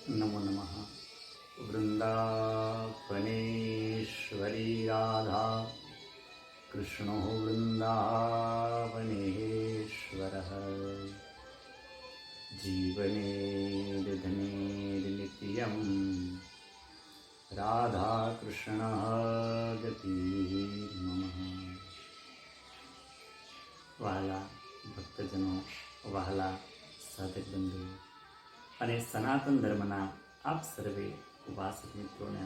नमो नमः। वृन्दावनेश्वरी राधा कृष्णो वृन्दावनेश्वरः। जीवनेर्धनेर्नित्यं राधा कृष्णः गतिर्ममः। વહાલા ભક્તજનો, વહાલા સાધક બંધુઓ અને સનાતન ધર્મના આપ સર્વે ઉપાસક મિત્રોને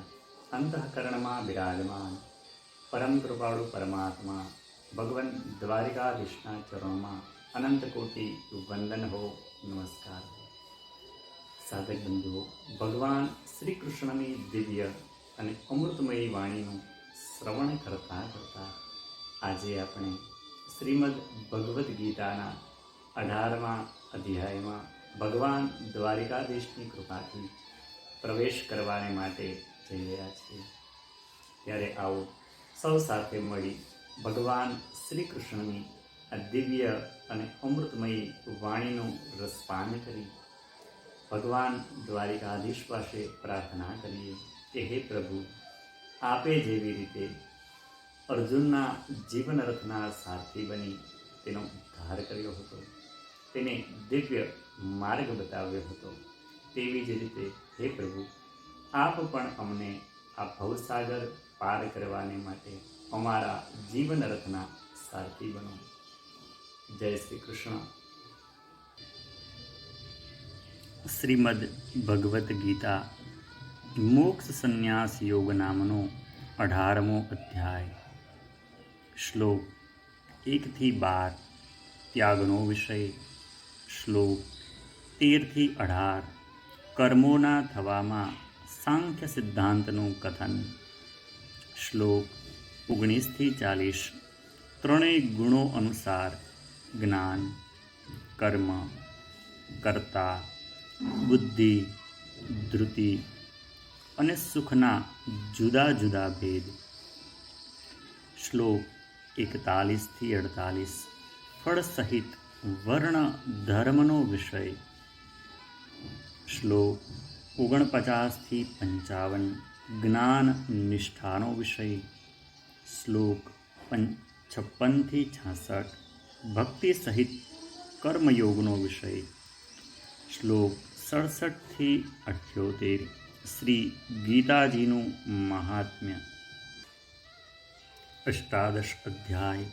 અંતઃકરણમાં બિરાજમાન પરમ કૃપાળુ પરમાત્મા ભગવાન દ્વારિકાધીશના ચરણોમાં અનંત કોટી વંદન હો, નમસ્કાર હો. સાધક બંધુઓ, ભગવાન શ્રી કૃષ્ણની દિવ્ય અને અમૃતમયી વાણીનું શ્રવણ કરતા કરતા આજે આપણે શ્રીમદ ભગવદ્ ગીતાના 18મા અધ્યાયમાં ભગવાન દ્વારિકાધીશની કૃપાથી પ્રવેશ કરવાને માટે જઈ રહ્યા છીએ. ત્યારે આવો સૌ સાથે મળી ભગવાન શ્રી કૃષ્ણની આ દિવ્ય અને અમૃતમયી વાણીનું રસપાન કરી ભગવાન દ્વારિકાધીશ પાસે પ્રાર્થના કરીએ કે હે પ્રભુ, આપે જેવી રીતે અર્જુનના જીવન રથના સારથી બની તેનો ઉદ્ધાર કર્યો હતો, તેને દિવ્ય માર્ગ બતાવ્યો હતો, તેવી જ રીતે હે પ્રભુ, આપ પણ અમને આ ભવસાગર પાર કરવાને માટે અમારા જીવન રથના સારથી બનો. જય શ્રી કૃષ્ણ. શ્રીમદ ભગવદ્ ગીતા મોક્ષ સંન્યાસ યોગ નામનો 18મો અધ્યાય. શ્લોક 1-12 ત્યાગનો વિષય. શ્લોક 13-18 કર્મોના થવામાં સાંખ્ય સિદ્ધાંતનું કથન. શ્લોક 19-40 ત્રણેય ગુણો અનુસાર જ્ઞાન, કર્મ, કર્તા, બુદ્ધિ, ધૃતિ અને સુખના જુદા જુદા ભેદ. શ્લોક 41-48 ફળ સહિત વર્ણ ધર્મનો વિષય. શ્લોક 49-55 જ્ઞાન નિષ્ઠાનો વિષય. શ્લોક 56-66 ભક્તિ સહિત કર્મયોગનો વિષય. શ્લોક 67-78 શ્રી ગીતાજીનું મહાત્મ્ય. અષ્ટાદશ અધ્યાય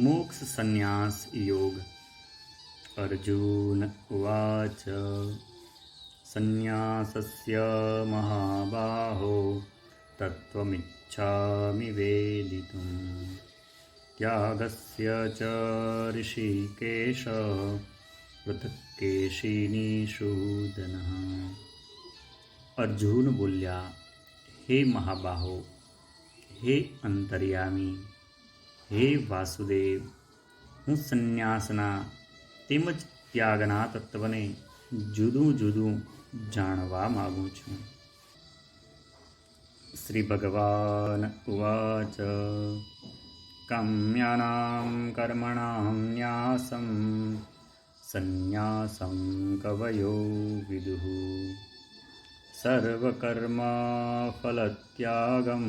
મોક્ષ સંન્યાસ યોગ. અર્જુન ઉવાચ સંન્યાસસ્ય મહાબાહો તત્વમિચ્છામિ વેદિતું ત્યાગસ્ય ચ ઋષિકેશ પૃથક્કેશિનિષૂદનઃ. અર્જુન બોલ્યા, હે મહાબાહો, હે અંતર્યામી, હે વાસુદેવ, હું સંન્યાસના તેમજ ત્યાગના તત્વને જુદું જુદું જાણવા માગું છું. શ્રી ભગવાન ઉવાચ કામ્યાનાં કર્મણાં ન્યાસં સંન્યાસં કવયો વિદુઃ સર્વકર્મફલત્યાગં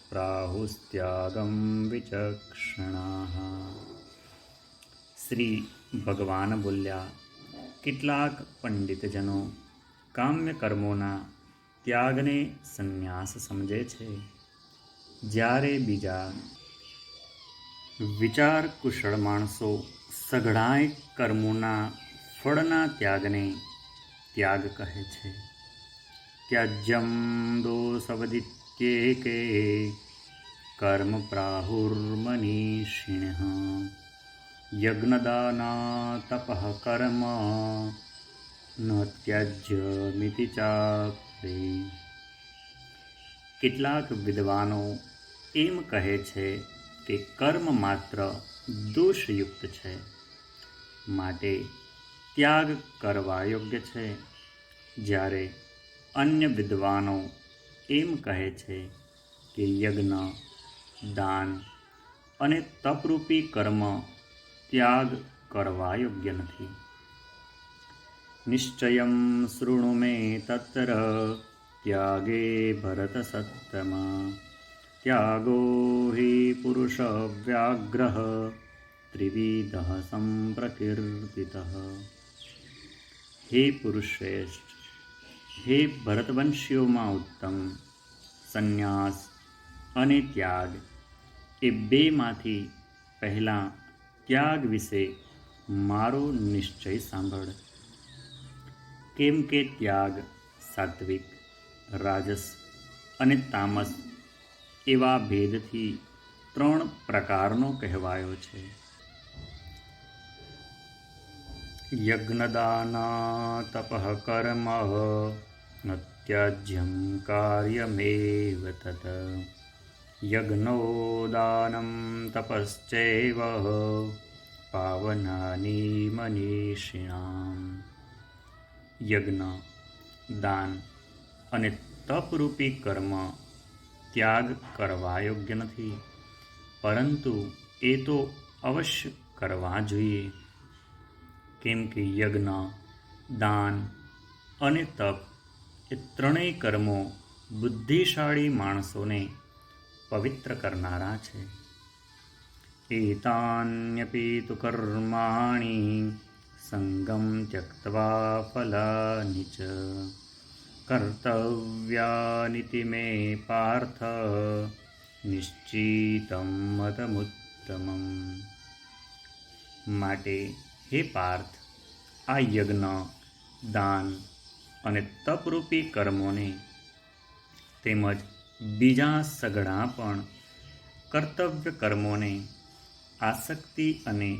પ્રાહુસ્ત્યાગં વિચક્ષણાઃ. શ્રી ભગવાન બોલ્યા, કેટલાક પંડિતજનો કામ્ય કર્મોના ત્યાગને સંન્યાસ સમજે છે, જ્યારે બીજા વિચાર કુશળ માણસો સઘળાય કર્મોના ફળના ત્યાગને ત્યાગ કહે છે. ત્યાજ્યમ દોષવદિત્યેકે કર્મ પ્રાહુર્મનીષિણઃ યજ્ઞદાના તપઃ કર્મ ન ત્યજ્યમિતિ ચાપરે. કેટલાક વિદ્વાનો એમ કહે છે કે કર્મ માત્ર દોષયુક્ત છે, માટે ત્યાગ કરવા યોગ્ય છે, જ્યારે અન્ય વિદ્વાનો એમ કહે છે કે યજ્ઞ, દાન અને તપરૂપી કર્મ ત્યાગ કરવા યોગ્ય નથી. निश्चयं शृणु मे तत्र त्यागे भरतसत्तमा। त्यागो हि पुरुषव्याघ्रः त्रिविधः संप्रकीर्तितः। हे પુરુષશ્રેષ્ઠ, હે ભરતવંશીઓમાં ઉત્તમ, સંન્યાસ અને ત્યાગ એ બેમાંથી પહેલાં ત્યાગ વિશે મારો નિશ્ચય સાંભળ. કેમ કે ત્યાગ સાત્વિક, રાજસ અને તામસ એવા ભેદથી 3 પ્રકારનો કહેવાયો છે. યજ્ઞદાના તપઃ કર્મ ન ત્યાજ્યમ કાર્યમેવ તત. યજ્ઞો દાનમ તપશ્ચૈવ પાવનાની મનીષિણામ. યજ્ઞ, દાન અને તપરૂપી કર્મ ત્યાગ કરવા યોગ્ય નથી, પરંતુ એ તો અવશ્ય કરવા જોઈએ. કેમ કે યજ્ઞ, દાન અને તપ એ 3 કર્મો બુદ્ધિશાળી માણસોને પવિત્ર કરનારા છે. એતાન્યપી તુ કર્માણી સંગમ ત્યક્ત્વા ફલાનિ ચ કર્તવ્યાનિતિ મે પાર્થ નિશ્ચિતમ મતમુત્તમમ. માટે હે પાર્થ, આ યજ્ઞ, દાન અને તપરૂપી કર્મોને તેમજ બીજા સઘળા પણ કર્તવ્ય કર્મોને આસક્તિ અને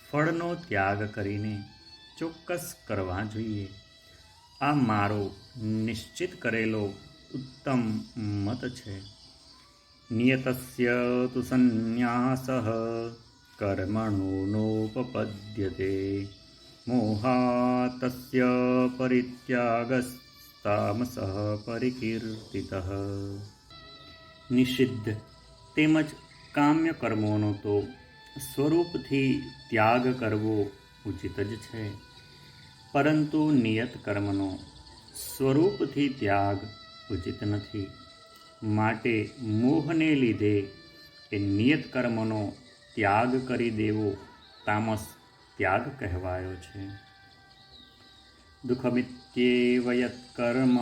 ફળનો ત્યાગ કરીને ચોક્કસ કરવા જોઈએ. આ મારો નિશ્ચિત કરેલો ઉત્તમ મત છે. નિયતસ્ય તુ સંન્યાસઃ કર્મણો નોપપદ્યતે મોહાતસ્ય પરિત્યાગસ્તામસઃ પરિકીર્તિતઃ. નિષિદ્ધ તેમજ કામ્ય કર્મોનો તો સ્વરૂપથી ત્યાગ કરવો ઉચિત જ છે, પરંતુ નિયત કર્મનો સ્વરૂપથી ત્યાગ ઉચિત નથી. માટે મોહને લીધે એ નિયત કર્મનો ત્યાગ કરી દેવો તામસ ત્યાગ કહેવાયો છે. દુઃખમિત્યેવ યત્ કર્મ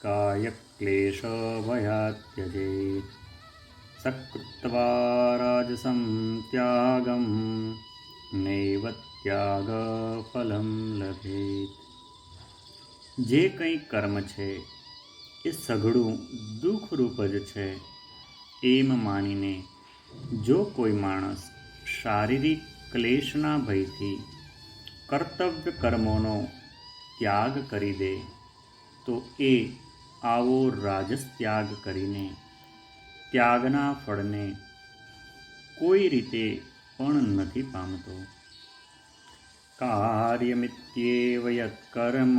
કાયક્લેશ ભયાત્ ત્યજેત સકૃત્વા રાજસં ત્યાગમ નૈવ ત્યાગ ફલમ લભેત. જે કંઈ કર્મ છે એ સઘળું દુઃખરૂપ જ છે એમ માનીને જો કોઈ માણસ શારીરિક ક્લેશના ભયથી કર્તવ્ય કર્મોનો ત્યાગ કરી દે તો એ આવો રાજસ ત્યાગ કરીને ત્યાગના ફળને કોઈ રીતે પણ નથી પામતો. કાર્યમિત્યેવ યત્ કર્મ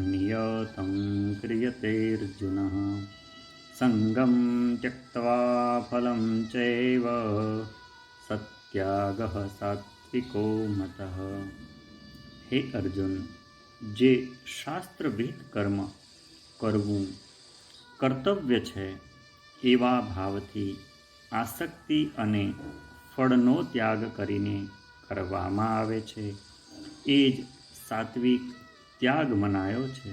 નિયતં ક્રિયતે અર્જુન સંગમ ત્યક્ત્વા ફલમ ચૈવ સત્યાગઃ સાત્વિકો મતઃ. હે અર્જુન, જે શાસ્ત્રવિહિત કર્મ કરવું કર્તવ્ય છે એવા ભાવથી આસક્તિ અને ફળનો ત્યાગ કરીને કરવામાં આવે છે એ જ સાત્વિક ત્યાગ મનાયો છે.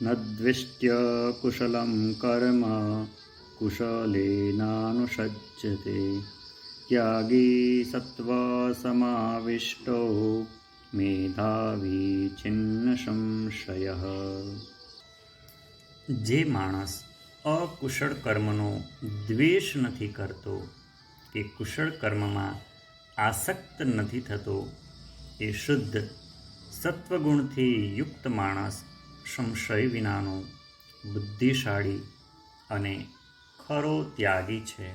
ન દ્વેષ્ટ્ય કુશલમ કર્મ કુશલેનાનુષજ્યતે ત્યાગી સત્વ સમાવિષ્ટો મેધાવી છિન્ન સંશય. જે માણસ અકુશળ કર્મનો દ્વેષ નથી કરતો કે કુશળ કર્મમાં આસક્ત નથી થતો એ શુદ્ધ સત્વગુણથી યુક્ત માણસ સંશય વિનાનો બુદ્ધિશાળી અને ખરો ત્યાગી છે.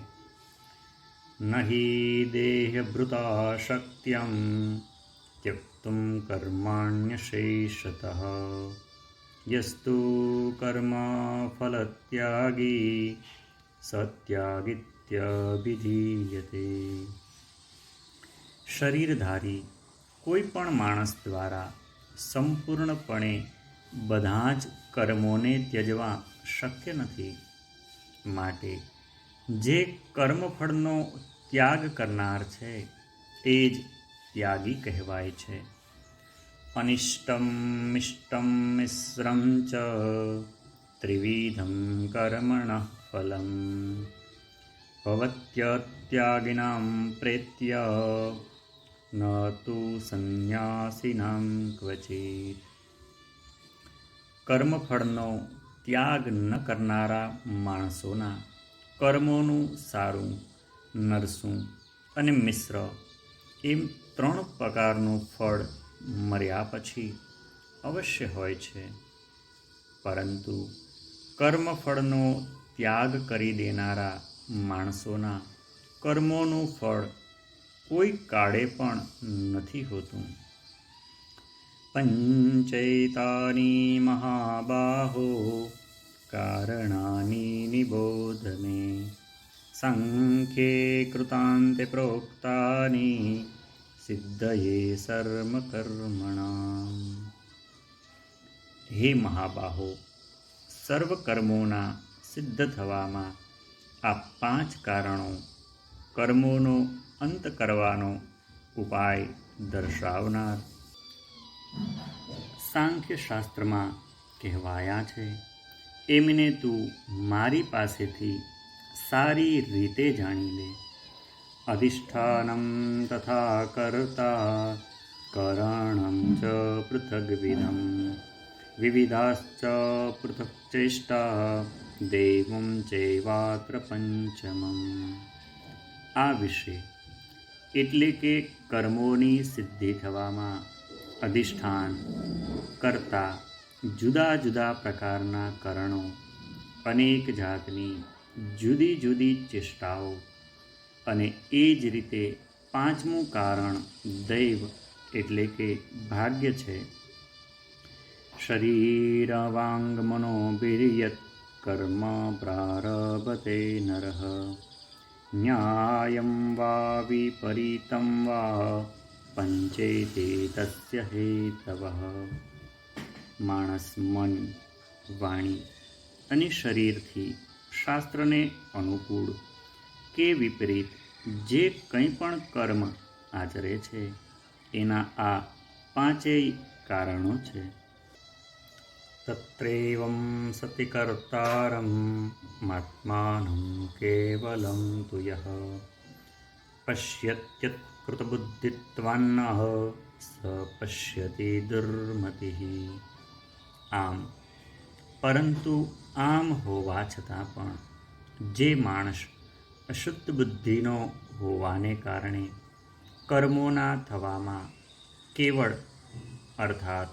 નહિ દેહભૃતા શક્યમ ત્યક્તુમ કર્માણ્યશેષતઃ યસ્તુ કર્મ ફલત્યાગી સત્યાગિત્યભિધીયતે. શરીરધારી કોઈ પણ માણસ દ્વારા સંપૂર્ણપણે બધા જ કર્મોને ત્યજવા શક્ય નથી. માટે જે કર્મફળનો ત્યાગ કરનાર છે એ જ ત્યાગી કહેવાય છે. અનિષ્ટમ મિષ્ટમ મિશ્રમ ચ ત્રિવિધમ કર્મણઃ ફલમ ભવત્યત્યાગિનાં પ્રેત્ય ન તુ સંન્યાસિનાં ક્વચિત. કર્મફળનો ત્યાગ ન કરનારા માણસોના કર્મોનું સારું, નરસું અને મિશ્ર એમ 3 પ્રકારનું ફળ મર્યા પછી અવશ્ય હોય છે. પરંતુ કર્મફળનો ત્યાગ કરી દેનારા માણસોના કર્મોનું ફળ કોઈ કાળે પણ નથી હોતું. પંચૈતાની મહાબાહો કારણાની નિબોધ મે સંખ્યે કૃતાંતે પ્રોક્તાની સિદ્ધયે સર્મ કર્મણામ. હે મહાબાહો, સર્વ કર્મોના સિદ્ધ થવામાં આ 5 કારણો કર્મોનો અંત કરવાનો ઉપાય દર્શાવનાર સાંખ્ય શાસ્ત્રમાં કહેવાયા છે. એમને તું મારી પાસેથી સારી રીતે જાણી લે. અધિષ્ઠાનમ તથા કર્તા કરણમ ચ પૃથગ્વિધમ વિવિધાશ્ચ પૃથક્ ચેષ્ટા દૈવં ચૈવાત્ર પંચમમ. આ વિશે એટલે કે કર્મોની સિદ્ધિ થવામાં અધિષ્ઠાન, કર્તા, જુદા જુદા પ્રકારના કરણો, અનેક જાતની જુદી જુદી ચેષ્ટાઓ અને એ જ રીતે 5મું કારણ દૈવ એટલે કે ભાગ્ય છે. શરીર વાંગ મનોબિર્યત કર્મ પ્રારભતે નરઃ ન્યાયં વા વિપરીતં વા પંચેતે તસ્ય હેતવઃ. માણસ મન, વાણી અને શરીરથી શાસ્ત્રને અનુકૂળ કે વિપરીત જે કંઈ પણ કર્મ આચરે છે એના આ 5 કારણો છે. તત્રૈવં સતિ કર્તારં આત્માनं કેવલં તુ યઃ પશ્યત્યત કૃતબુદ્ધિત્વાન્નઃ સ પશ્યતિ દુર્મતિઃ. આમ પરંતુ આમ હોવા છતાં પણ જે માણસ અશુદ્ધ બુદ્ધિનો હોવાને કારણે કર્મોના થવામાં કેવળ અર્થાત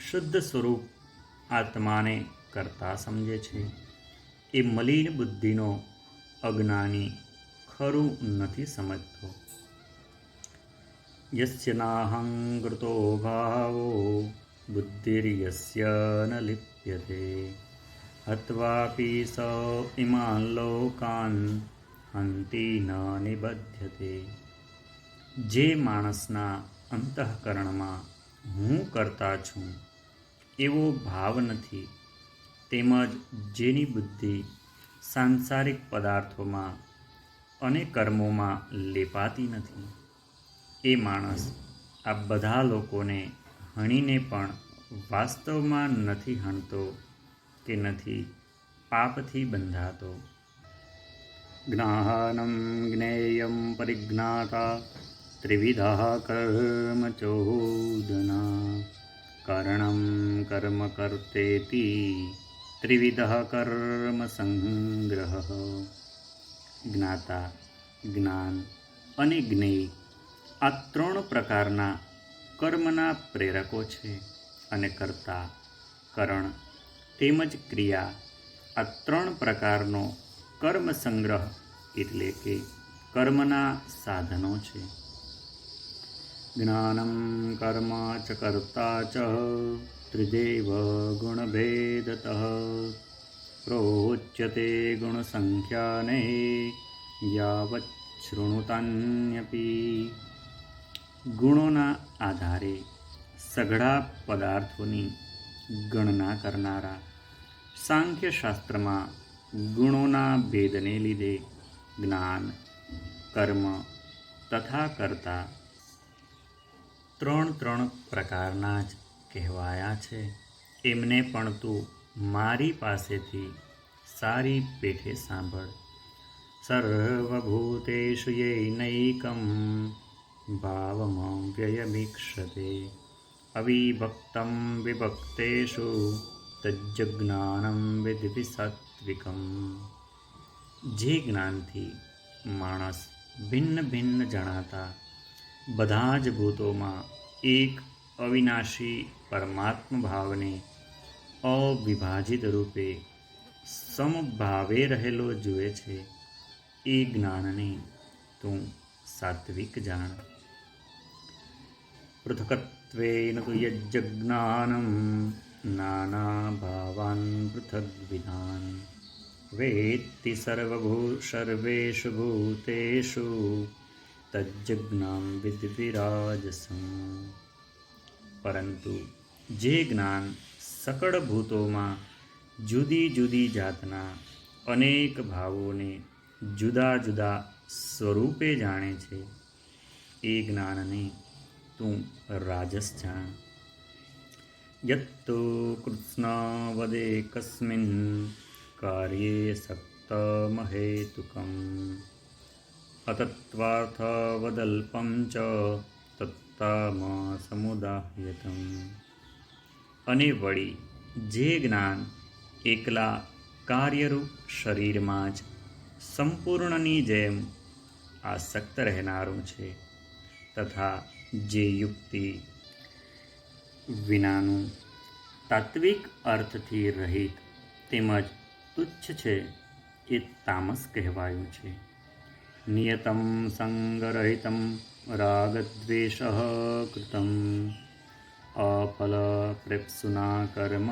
શુદ્ધ સ્વરૂપ આત્માને કરતા સમજે છે એ મલિન બુદ્ધિનો અજ્ઞાની ખરું નથી સમજતો. યસ્ય નાહંકૃતો ભાવો બુદ્ધિર્યસ્ય ન લિપ્યતે હત્વાપી સ ઇમાન લોકાન હંતિ ન નિબધ્યતે. જે માણસના અંતઃકરણમાં હું કરતા છું એવો ભાવ નથી, તેમજ જેની બુદ્ધિ સાંસારિક પદાર્થોમાં અને કર્મોમાં લેપાતી નથી, એ માણસ આ બધા લોકોને હણીને પણ વાસ્તવમાં નથી હણતો કે નથી પાપથી બંધાતો. જ્ઞાનમ જ્ઞેયમ પરિજ્ઞાતા ત્રિવિધઃ કર્મ ચોદના કરણમ કર્મ કર્તેતિ ત્રિવિધઃ કર્મ સંગ્રહ. જ્ઞાતા, જ્ઞાન અને જ્ઞેય આ 3 પ્રકારના કર્મના પ્રેરકો છે અને કર્તા, કરણ તેમજ ક્રિયા આ 3 પ્રકારનો કર્મ સંગ્રહ એટલે કે કર્મના સાધનો છે. જ્ઞાનમ કર્મ ચ કર્તા ચ ત્રિદેવ ગુણભેદતઃ પ્રોચ્યતે ગુણસંખ્યાને યાવત શૃણુતાન્યપી. ગુણોના આધારે સઘળા પદાર્થોની ગણના કરનારા સાંખ્યશાસ્ત્રમાં ગુણોના ભેદને લીધે જ્ઞાન, કર્મ તથા કર્તા ત્રણ પ્રકારના જ કહેવાયા છે. એમને પણ તું મારી પાસેથી સારી પેઠે સાંભળ. સર્વભૂતેષુ યૈનૈકં ભાવમવ્યયમીક્ષતે અવિભક્तं વિભક્તેષુ તજ્જ્ઞાનં વિદ્ધિ સાત્વિકમ. જે જ્ઞાનથી માણસ ભિન્ન ભિન્ન જણાતા બધા જ ભૂતોમાં એક અવિનાશી પરમાત્મ ભાવને અવિભાજિત રૂપે સમભાવે રહેલો જુએ છે, એ જ્ઞાનને તું સાત્વિક જાણ. પૃથક્ત્વેન તુ યજ્જ્ઞાનં નાના ભાવાન પૃથગ્વિધાન વેત્તિ સર્વેષુ ભૂતેષુ તજ્જ્ઞાન વિદ્વિરાજસં. પરંતુ જે જ્ઞાન સકળ ભૂતોમાં જુદી જુદી જાતના અનેક ભાવોને જુદા જુદા સ્વરૂપે જાણે છે, એ જ્ઞાનને તું રાજસ જાણ. યત્તુ કૃત્સ્નાવદેકસ્મિન કાર્યે સક્તમહેતુકમ અતત્વાર્થવદલ્પં ચ તત્તામસમુદાહ્યતમ. અને વળી જે જ્ઞાન એકલા કાર્યરૂપ શરીરમાં જ સંપૂર્ણની જેમ આસક્ત રહેનારું છે, તથા જે યુક્તિ વિનાનું તાત્વિક અર્થથી રહિત તેમજ તુચ્છ છે, એ તામસ કહેવાયું છે. નિયતમ સંગરહિતમ રાગદ્વેષ કૃતમ અફલપ્રેપ્સુના કર્મ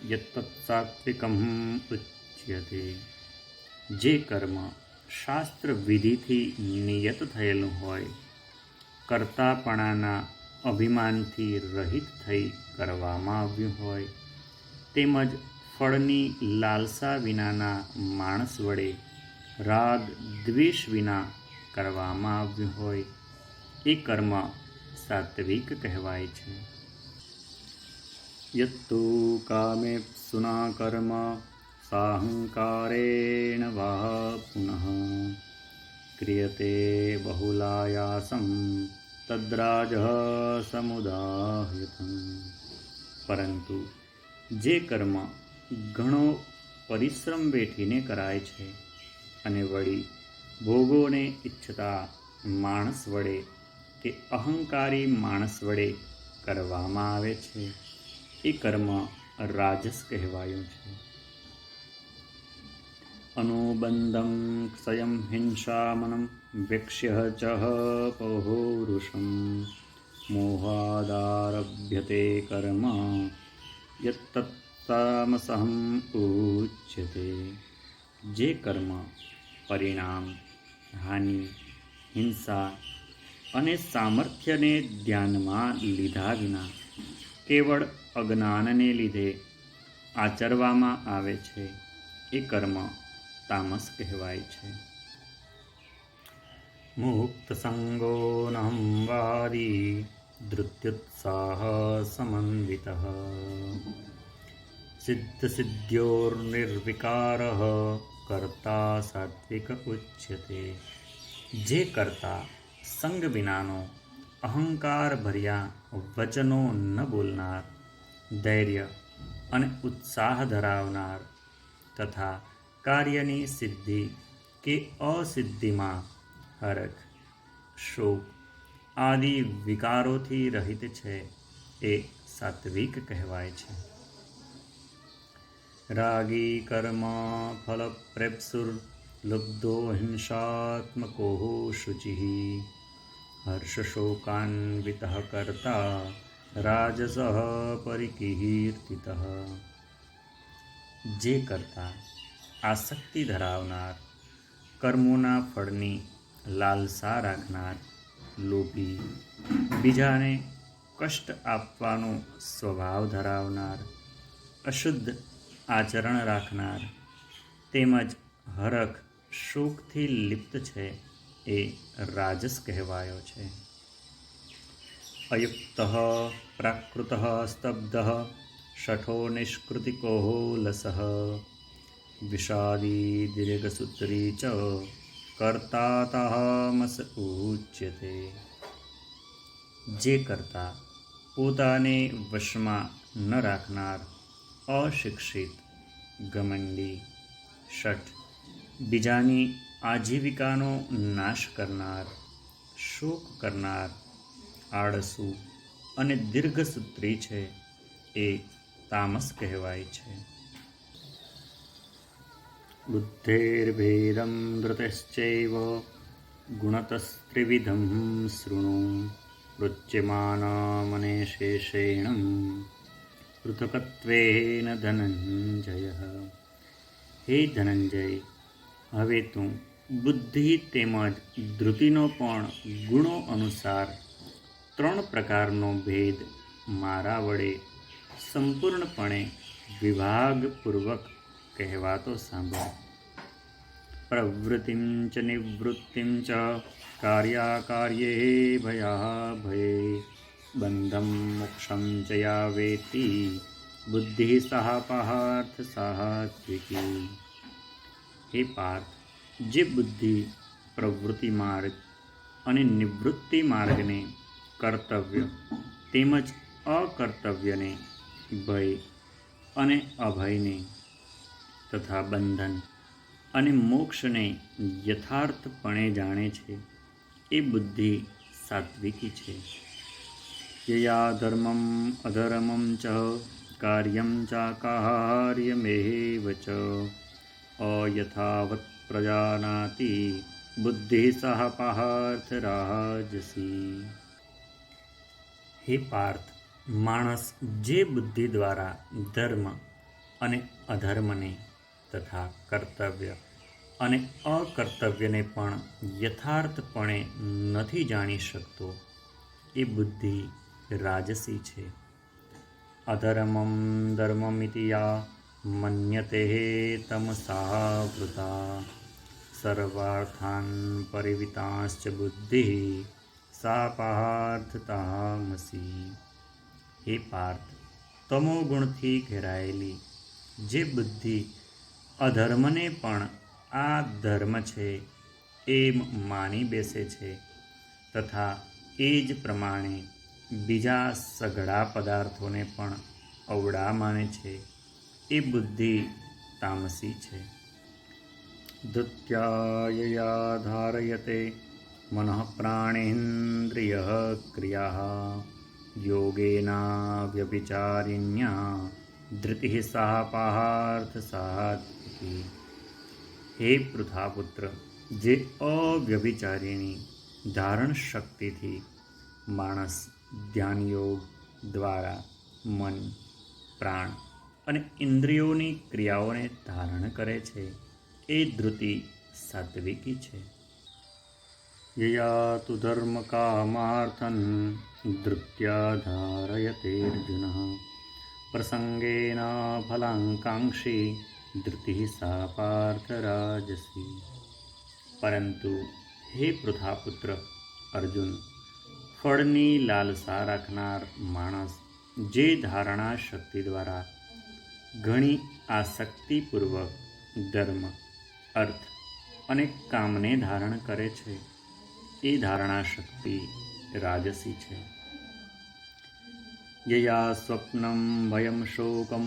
યત્તત્સાત્વિકમ ઉચ્યતે. જે કર્મ શાસ્ત્ર વિધિથી નિયત થયેલું હોય, કર્તાપણાના અભિમાનથી રહિત થઈ કરવામાં આવ્યું હોય, તેમજ ફળની લાલસા વિનાના માણસ વડે રાગ દ્વેષ વિના કરવામાં આવ્યું હોય, એ કર્મ સાત્વિક કહેવાય છે. યત્તુ કામેપ્સુના કર્મ સાહંકારેણ વા પુનઃ ક્રિયતે બહુલાયાસં તદ્રાજઃ સમુદાહ્યતમ. પરંતુ જે કર્મ ઘણો પરિશ્રમ વેઠીને કરાય છે અને વળી ભોગોને ઈચ્છતા માણસ વડે કે અહંકારી માણસ વડે કરવામાં આવે છે, એ કર્મ રાજસ કહેવાયું છે. અનુબંધં ક્ષયં હિંસામનં વેક્ષ્ય ચ પૌરુષં મોહાદારભ્યતે કર્મ યત્તત્તામસં ઉચ્યતે. જે કર્મ પરિણામ, હાનિ, હિંસા અને સામર્થ્યને ધ્યાનમાં લીધા વિના કેવળ અજ્ઞાનને લીધે આચરવામાં આવે છે, એ કર્મ તામસ કહેવાય છે. મુક્ત સંગો નહં વાદી ધૃત્યુત્સાહ સમન્વિતઃ સિદ્ધસિદ્ધ્યોર્નિર્વિકારઃ કર્તા સાત્વિક ઉચ્યતે. જે કરતા સંગ વિનાનો અહંકાર ભર્યા વચનો ન બોલનાર, ધૈર્ય અને ઉત્સાહ ધરાવનાર તથા કાર્યની સિદ્ધિ કે અસિદ્ધિમાં હરખ, શોક આદિ વિકારોથી રહિત છે, એ સાત્વિક કહેવાય છે. રાગી કર્મ ફલપ્રેપ્સુર્લુબ્ધો હિંસાત્મકો શુચિઃ હર્ષશોકાન્વિતઃ કર્તા રાજસઃ પરિકીર્તિતઃ. જે કરતા આસક્તિ ધરાવનાર, કર્મોના ફળની લાલસા રાખનાર, લોભી, બીજાને કષ્ટ આપવાનો સ્વભાવ ધરાવનાર, અશુદ્ધ આચરણ રાખનાર, તેમજ હરખ શોકથી લિપ્ત છે એ રાજસ કહેવાયો છે. અયુક્ત પ્રાકૃત સ્તબ્ધ શઠો નિષ્કૃતિકો લસ વિષાદી દીર્ઘસૂત્રી ચ કર્તા તામસ ઉચ્યતે. જે કરતા પોતાને વશમાં ન રાખનાર, અશિક્ષિત, ઘમંડી, શઠ, બીજાની આજીવિકાનો નાશ કરનાર, શોક કરનાર, આળસુ અને દીર્ઘસૂત્રી છે એ તામસ કહેવાય છે. બુદ્ધેર્ભેદમ ધૃતશ્ચૈવ ગુણતસ્ત્રિવિધમ શૃણુ પૃચ્યમાનમનેશેષેણ પૃથક્ત્વેન ધનંજય. હે ધનંજય, હવે તું બુદ્ધિ તેમજ ધૃતિનો પણ ગુણો અનુસાર 3 પ્રકારનો ભેદ મારા વડે સંપૂર્ણપણે વિભાગપૂર્વક કહેવાતો સાંભળ. પ્રવૃત્તિમ ચ નિવૃત્તિમ ચ કાર્યાકાર્યે ભયાભયે બંધમ મોક્ષમ ચ યા વેત્તિ બુદ્ધિ સહા પાર્થ સાત્વિકી. હે પાર્થ, જે બુદ્ધિ પ્રવૃત્તિ માર્ગ અને નિવૃત્તિ માર્ગને, કર્તવ્ય તેમજ અકર્તવ્યને, ભય અને અભયને તથા બંધન અને મોક્ષને યથાર્થપણે જાણે છે એ બુદ્ધિ સાત્વિકી છે. યયા ધર્મમ અધર્મમ ચ કાર્યમ ચાકાર્યમેવ ચ અયથાવત પ્રજાનાતિ બુદ્ધિ સહ પાર્થ રાજસી. હે પાર્થ, માણસ જે બુદ્ધિ દ્વારા ધર્મ અને અધર્મને તથા કર્તવ્ય અને અકર્તવ્યને પણ યથાર્થપણે નથી જાણી શકતો એ બુદ્ધિ રાજસી છે. અધર્મમ ધર્મમિતિ યા મન્યતે તમસાવૃતા સર્વાર્થાન પરિવિતાંશ્ચ બુદ્ધિ સા પાર્થ તામસી. હે પાર્થ, તમો ગુણથી ઘેરાયેલી જે બુદ્ધિ અધર્મને પણ આ ધર્મ છે એમ માની બેસે છે તથા એ જ પ્રમાણે બીજા સઘળા પદાર્થોને પણ અવળા માને છે એ બુદ્ધિ તામસી છે. ધૃત્યા ધારયતે મનઃ પ્રાણેન્દ્રિય ક્રિયા યોગેના વ્યભિચારિણ્યા ધૃતિ સા પાર્થ સાત્વિકી. હે પૃથાપુત્ર, જે અવ્યભિચારિણી ધારણ શક્તિથી માણસ ધ્યાનયોગ દ્વારા મન, પ્રાણ અને ઇન્દ્રિયોની ક્રિયાઓને ધારણ કરે છે એ ધૃતિ સાત્વિકી છે. યયા તુ ધર્મ કામાર્થન ધૃત્યા ધારયતે અર્જુન પ્રસંગેન ફલાંકાંક્ષી ધૃતિ સા પાર્થ રાજસી. પરંતુ હે પૃથાપુત્ર અર્જુન, ફળની લાલસા રાખનાર માણસ જે ધારણા શક્તિ દ્વારા ઘણી આસક્તિપૂર્વક ધર્મ, અર્થ અને કામને ધારણ કરે છે એ ધારણા શક્તિ રાજસી છે. યયા સ્વપ્નમ ભયમ શોકમ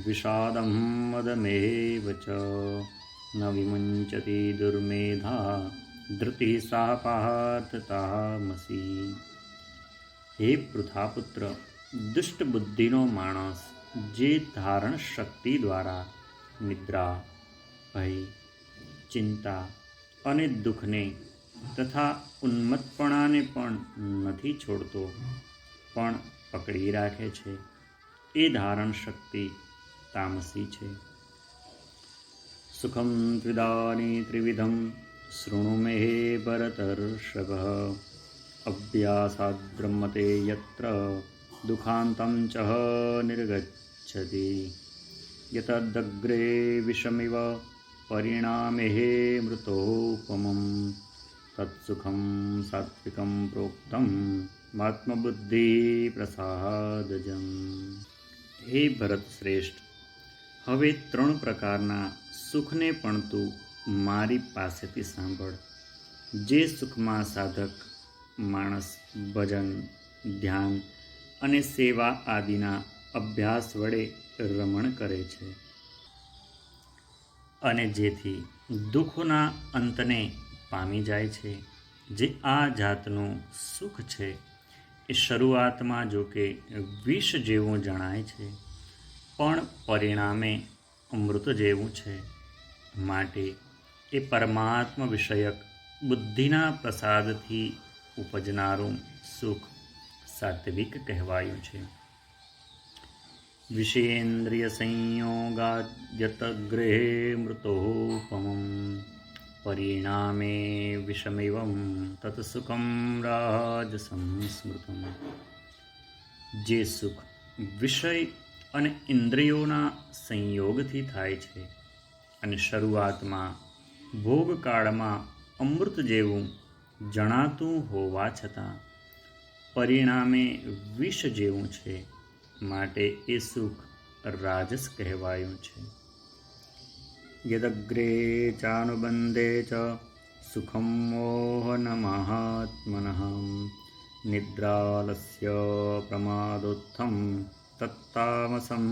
વિષાદમ મદમેવ ચ ન વિમુંચતિ દુર્મેધા ધૃતિ સા પાર્થ તામસી. હે પૃથાપુત્ર, દુષ્ટ બુદ્ધિનો માણસ જે ધારણ શક્તિ દ્વારા નિદ્રા, ભય, ચિંતા અને દુઃખને તથા ઉન્મત્તપણાને પણ નથી છોડતો પણ પકડી રાખે છે એ ધારણ શક્તિ તામસી છે. સુખમ ત્વિદાની ત્રિવિધમ શૃણુ મે ભરતર્ષભ અભ્યાસાદ્રમતે યત્ર દુઃખાંતં ચ નિર્ગચ્છતિ યતદગ્રે વિષમિવ પરિણામે મૃતોપમં તત્સુખં સાત્વિકં પ્રોક્તમ આત્મબુદ્ધિ પ્રસાદજમ. હે ભરત શ્રેષ્ઠ, હવે 3 પ્રકારના સુખને પણ તું મારી પાસેથી સાંભળ. જે સુખમાં સાધક માણસ ભજન, ધ્યાન અને સેવા આદિના અભ્યાસ વડે રમણ કરે છે અને જેથી દુઃખોના અંતને પામી જાય છે, જે આ જાતનું સુખ છે એ શરૂઆતમાં જો કે વિષ જેવું જણાય છે, પણ પરિણામે અમૃત જેવું છે. માટે એ પરમાત્મ વિષયક બુદ્ધિના પ્રસાદથી ઉપજનારું સુખ સાત્વિક કહેવાયું છે. વિષેન્દ્રિય સંયોગાદ્યતગ્રે મૃતોપમં પરિણામે વિષમિવં તત્સુખં રાજસં સ્મૃતમ. જે સુખ વિષય અને ઇન્દ્રિયોના સંયોગથી થાય છે અને શરૂઆતમાં ભોગકાળમાં અમૃત જેવું જણાતું હોવા છતાં પરિણામે વિષ જેવું છે, માટે એ સુખ રાજસ કહેવાયું છે. યદગ્રે ચાનુબંધે ચ સુખમ મોહન મહાત્મનઃ નિદ્રાલસ્ય પ્રમાદોત્થમ તત્તામસં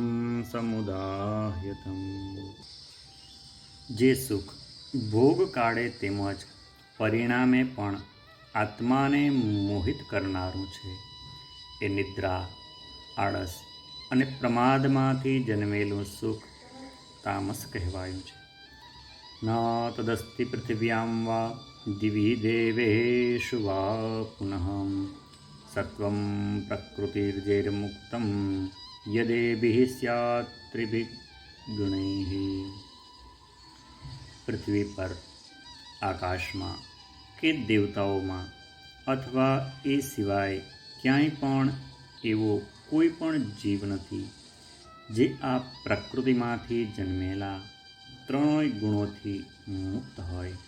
સમુદાહ્યતમ. જે સુખ ભોગકાળે તેમજ પરિણામે પણ આત્માને મોહિત કરનારું છે, એ નિદ્રા, આળસ અને પ્રમાદમાંથી જન્મેલું સુખ તામસ કહેવાયું છે. ન તદસ્તિ પૃથિવ્યામ વા દિવી દેવેષુ વા પુનઃ સત્વં પ્રકૃતિર્જૈર્મુક્તં યદેભિઃ સ્યાત્ ત્રિભિઃ ગુણૈઃ. પૃથ્વી પર, આકાશમાં કે દેવતાઓમાં અથવા એ સિવાય ક્યાંય પણ એવો કોઈ પણ જીવ નથી જે આ પ્રકૃતિમાંથી જન્મેલા 3 ગુણોથી મુક્ત હોય.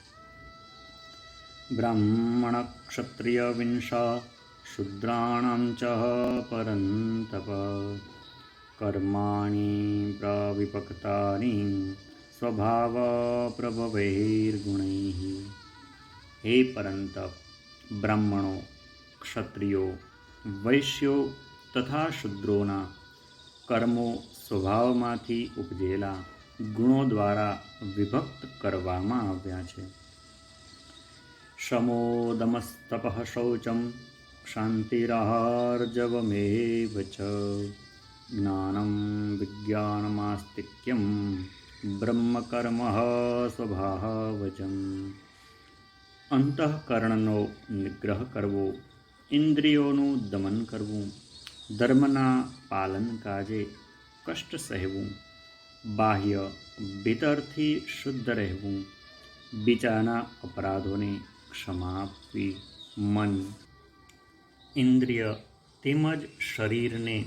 બ્રાહ્મણ ક્ષત્રિય વિંશા શૂદ્રાણાં ચ પરંતપ કર્માણિ પ્રવિભક્તાનિ સ્વભાવ પ્રભવૈર્ગુણૈઃ. હે પરંતપ, બ્રાહ્મણો, ક્ષત્રિયો, વૈશ્યો તથા શૂદ્રોના કર્મો સ્વભાવમાંથી ઉપજેલા ગુણો દ્વારા વિભક્ત કરવામાં આવ્યા છે. શમો દમસ્તપઃ શૌચમ ક્ષાંતિરાર્જવમેવ ચ જ્ઞાનમ વિજ્ઞાનમાસ્તિક્યમ બ્રહ્મકર્મ સ્વભાવજમ. અંતઃકરણનો નિગ્રહ કરવો, ઇન્દ્રિયોનું દમન કરવું, ધર્મના પાલન કાજે કષ્ટ સહેવું, બાહ્ય ભીતરથી શુદ્ધ રહેવું, બીજાના અપરાધોને ક્ષમા આપવી, મન, ઇન્દ્રિય તેમજ શરીરને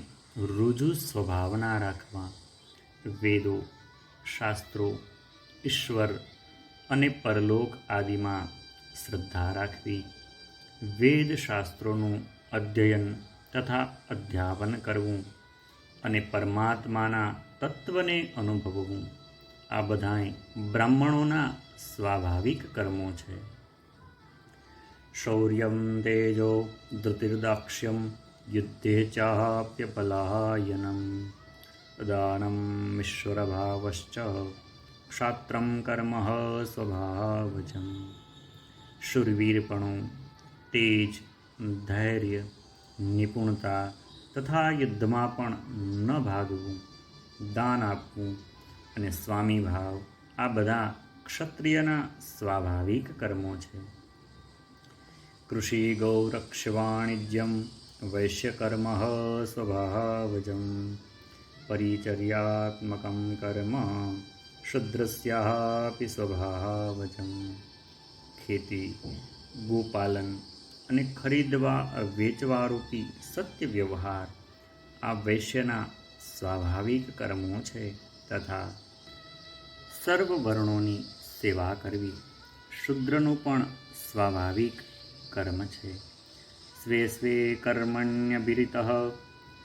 રુજુ સ્વભાવના રાખવા, વેદો, શાસ્ત્રો, ઈશ્વર અને પરલોક આદિમાં શ્રદ્ધા રાખવી, વેદ શાસ્ત્રોનું અધ્યયન તથા અધ્યાપન કરવું અને પરમાત્માના તત્વને અનુભવવું, આ બધાય બ્રાહ્મણોના સ્વાભાવિક કર્મો છે. શૌર્યમ તેજો ધૃતિર્દાક્ષ્યમ યુદ્ધે ચાપ્યપલાયનમ દાનમ ઈશ્વરભાવશ્ચ ક્ષાત્રમ કર્મ સ્વભાવજમ. શૂરવીરપણું, તેજ, ધૈર્ય, નિપુણતા તથા યુદ્ધમાં પણ ન ભાગવું, દાન આપવું અને સ્વામી ભાવ, આ બધા ક્ષત્રિયના સ્વાભાવિક કર્મો છે. કૃષિ ગૌરક્ષવાણિજ્યમ વૈશ્યકર્મ સ્વભાવજમ પરિચર્યાત્મકં કર્મ શૂદ્રસ્યાપી સ્વભાવજમ. ખેતી, ગોપાલન, અને ખરીદવા વેચવારૂપી સત્ય વ્યવહાર આ વૈશ્યના સ્વાભાવિક કર્મો છે તથા સર્વ વર્ણોની સેવા કરવી શૂદ્રનું પણ સ્વાભાવિક કર્મ છે. સ્વે સ્વે કર્મણ્યભિરિતઃ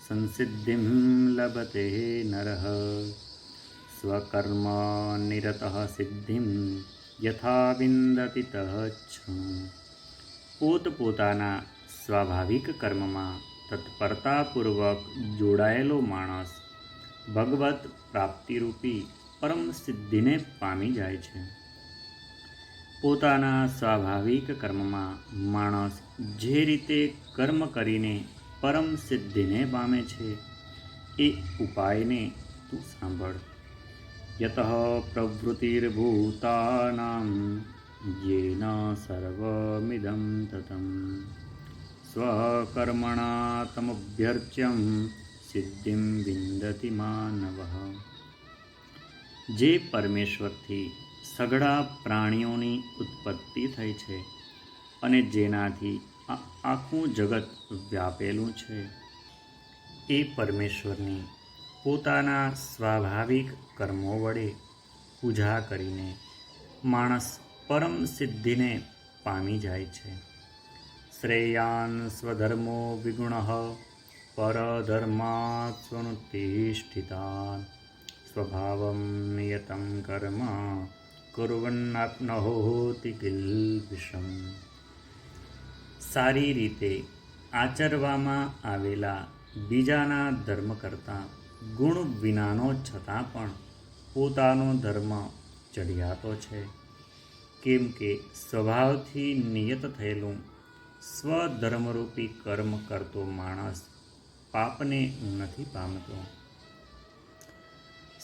સંસિદ્ધિં લભતે નરઃ સ્વકર્મ નિરતઃ સિદ્ધિં યથા વિંદતિ તચ્છૃણુ. પોતપોતાના સ્વાભાવિક કર્મમાં તત્પરતાપૂર્વક જોડાયેલો માણસ ભગવત પ્રાપ્તિરૂપી પરમ સિદ્ધિને પામી જાય છે. પોતાના સ્વાભાવિક કર્મમાં માણસ જે રીતે કર્મ કરીને પરમ સિદ્ધિને પામે છે એ ઉપાયને તું સાંભળ. યતઃ પ્રવૃત્તિર્ભૂતાનાં યેન સર્વમિદં તતં સ્વકર્મણા તમભ્યર્ચ્યં સિદ્ધિં વિંદતિ માનવઃ. જે પરમેશ્વરથી સઘળા પ્રાણીઓની ઉત્પત્તિ થઈ છે અને જેનાથી આ આખું જગત વ્યાપેલું છે એ પરમેશ્વરની પોતાના સ્વાભાવિક કર્મો વડે પૂજા કરીને માણસ પરમ સિદ્ધિને પામી જાય છે. શ્રેયાન સ્વધર્મો વિગુણઃ પરધર્માત્ સ્વનુતિષ્ઠિતાન સ્વભાવં નિયતં કર્મ કુર્વન્નાપ્નોતિ કિલ્બિષમ. સારી રીતે આચરવામાં આવેલા બીજાના ધર્મ કરતાં ગુણ વિનાનો છતાં પણ પોતાનો ધર્મ ચડિયાતો છે. કેમ કે સ્વભાવથી નિયત થયેલું સ્વધર્મરૂપી કર્મ કરતો માણસ પાપને નથી પામતો.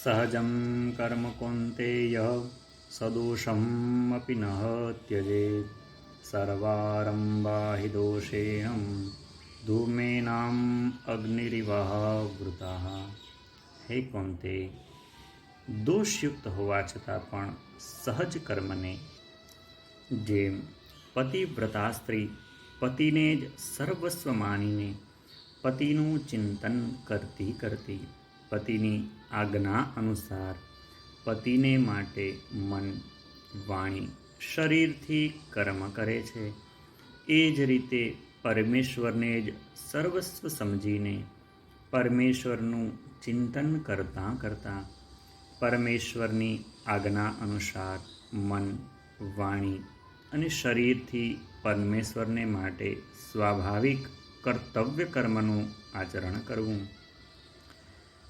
સહજં કર્મ કૌન્તેય સદોષમ અપિ ન ત્યજેત સર્વારંભા હિ દોષેણ ધૂમેનામ અગ્નિરિવાવૃતાઃ. હે કૌંતેય, દોષયુક્ત હોવા છતાં પણ સહજ કર્મને જેમ પતિવ્રતા સ્ત્રી પતિને જ સર્વસ્વ માનીને પતિનું ચિંતન કરતી કરતી પતિની આજ્ઞા અનુસાર પતિને માટે મન વાણી શરીરથી કર્મ કરે છે એ જ રીતે પરમેશ્વરને જ સર્વસ્વ સમજીને પરમેશ્વરનું ચિંતન કરતાં કરતાં પરમેશ્વરની આજ્ઞા અનુસાર મન વાણી અને શરીરથી પરમેશ્વરને માટે સ્વાભાવિક કર્તવ્ય કર્મનું આચરણ કરવું